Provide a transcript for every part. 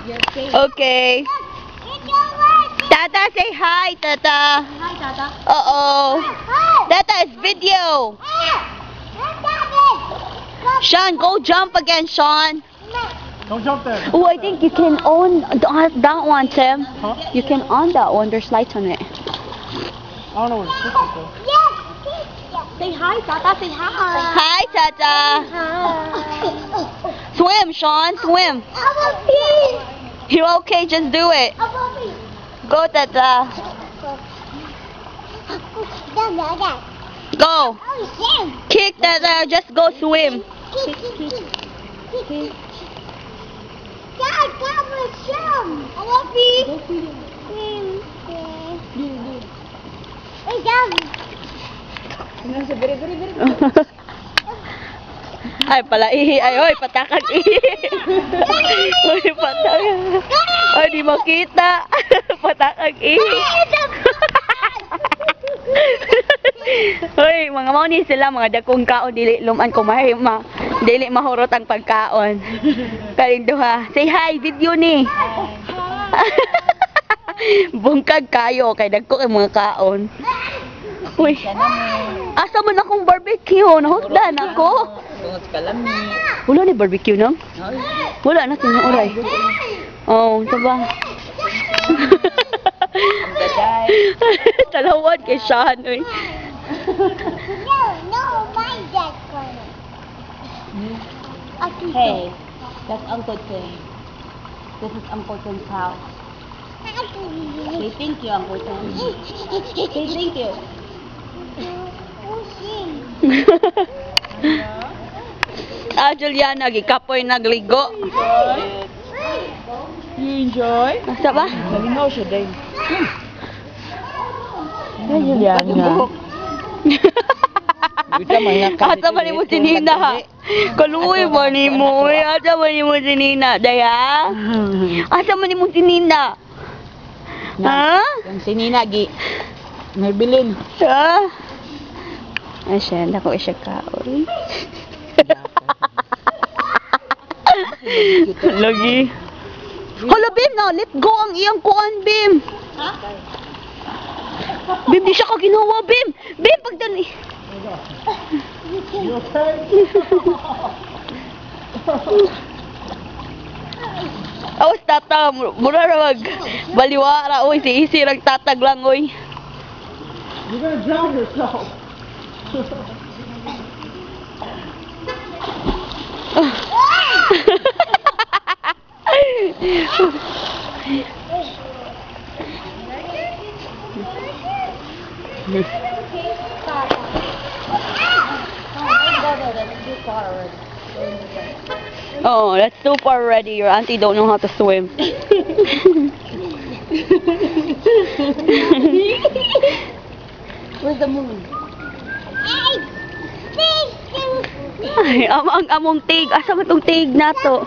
Okay. Tata, say hi, Tata. Hi, Tata. Uh-oh. Tata, it's video. Sean, go jump again, Sean. Don't jump there. Oh, I think you can on that one, Tim. Huh? You can on that one. There's lights on it. I don't know where the switch is though. Say hi, Tata. Say hi. Hi, Tata. Swim, Sean. Swim. You okay? Just do it. Go, Tata. Go. Kick, Tata. Just go swim. Ay, pala ihi. Ay, oy, patakag ihi. Oy, patakag. Ay, di makita. Patakag ihi. Hoy, mga mauni sila, mga dakong kaon, dili luman ko dili mahurot ang pagkaon. Kaling duha. Say hi, video ni. Bungkag kayo, kay dagko kay mga kaon. Uy, asa man akong barbecue? Nahusdan ako. Wala ni barbecue no? Wala na tinuoray. Oh, taba. Talawad kay Sean, oy. Hey, that's Uncle Tim. This is Uncle Tim's house. Say thank you, Uncle Tim. Say thank you. Juliana, gikapoy nagligo. You enjoy? Asa ba? Nalingaw siya, day. Juliana. Asa ba ni mo si Nina ha? Kaluoy ba ni mo? Asa ba ni mo si Nina? Daya? Asa ba ni mo si Nina? Ha? Yung si Nina, may bilin. Ha? Ay siya, nako siya kaon. Lagi. Hala, Bim na, let go ang iyang kuan, Bim. Ha? Bim, di siya ka ginawa, Bim. Bim, pagdali. You okay? Awas tata, mura na mag baliwara, oy, si Isi nagtatag lang, oy. You're gonna drown yourself. Oh, that's too far already. Your auntie don't know how to swim. Where's the moon? Ay, among tig. Asa man tong tig na to?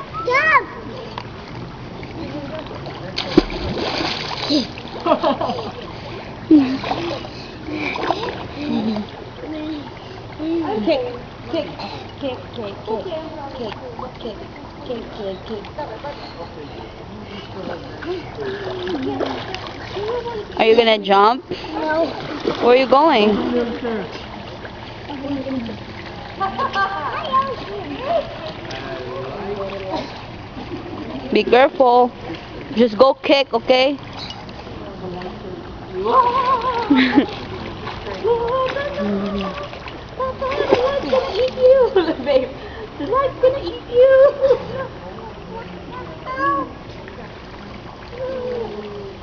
Are you gonna jump? No. Where are you going? Be careful. Just go kick, okay? Babe, the light's gonna eat you.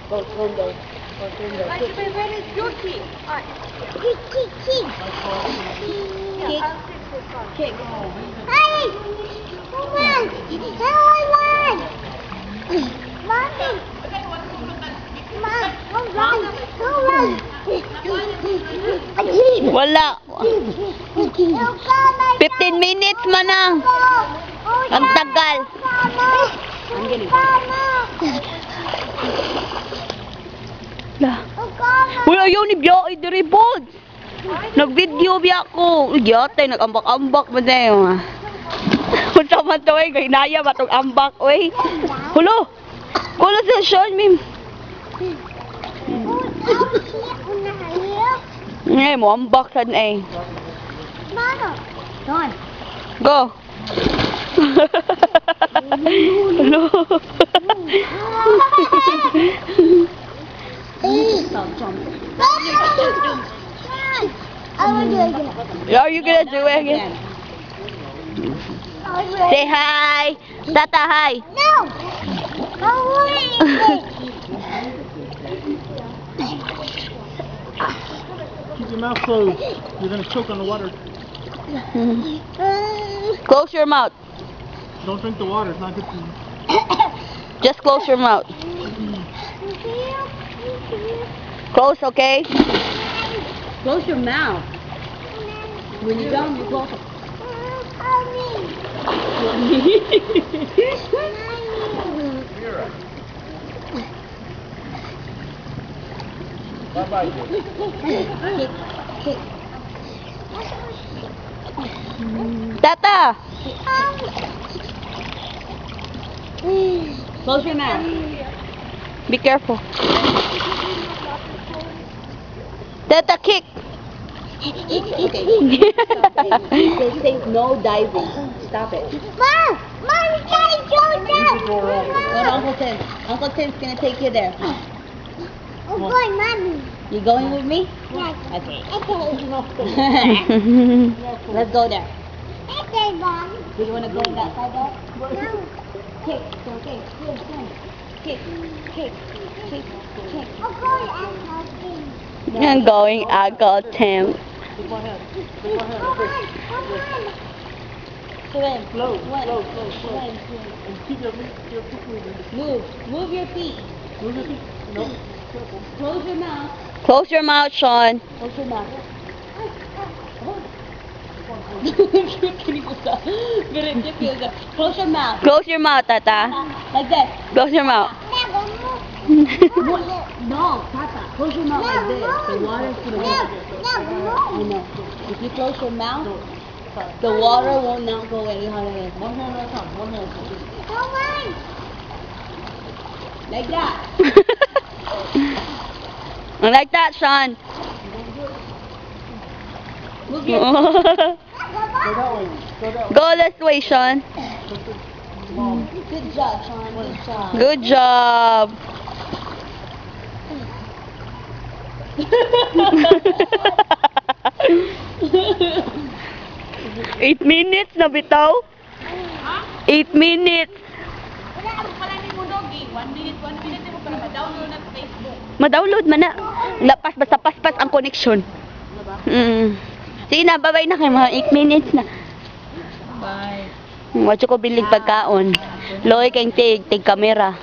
Go, turn those. Go, turn those. Where is your key? Kick. Kick. Hey! Come on! Mommy! Mom, go run! Wala. 15 minutes man ang. Ang tagal. Uy, ayaw ni Biya ay diribod. Nag-video biya ko. Uy, yatay, nag-ambak-ambak ba na yun? Kung sa man to eh, hinaya ba itong ambak, uy? Hulo! Kulo sa Sean, Mim. Ngay mo, ang baksan eh. Don. Go. Hello. Are you gonna do it again? Say hi. Tata, hi. No. Keep your mouth closed. You're gonna choke on the water. Close your mouth. Don't drink the water. It's not good for you. Just close your mouth. Close, okay? Close your mouth. When you're done, you close it. Bye-bye. Tata. Close your mouth. Be careful. Tata, kick. Okay. They say no diving. Stop it. Leave the door open. Go to Uncle Tim. Uncle Tim's gonna take you there. Mommy. You going with me? Yes. Okay. Okay. Let's go there. Okay, Mom. Do you wanna go in that side door? No. Kick. Okay. Here, stand. Kick. Kick. Kick. Kick. I'm going Uncle Tim. Take my hand. Take my hand. Swim. Slow, Swim. slow, slow, slow. Swim. And keep your feet moving. Move. Move your feet. Move your feet. No. Careful. Close your mouth. Close your mouth, Sean. Close your mouth. Close your mouth. Close your mouth, Tata. Like that. Close your mouth. No, Tata. Close your mouth like this. The water's gonna go. I know. If you close your mouth, the water will not go any harder than One hand at a time. One hand at a time. like that. Like that, Sean. Move your Go that way. Go that way. Go this way, Sean. Good job, Sean. Good job. Good job. Eight minutes na bitaw? 8 minutes. Ma-download man na. Lapas basta paspas ang connection. Sige na, bye-bye na kayo. Mga 8 minutes na. Bye. Watch ko bilig pagkaon. Loy kayong tig kamera.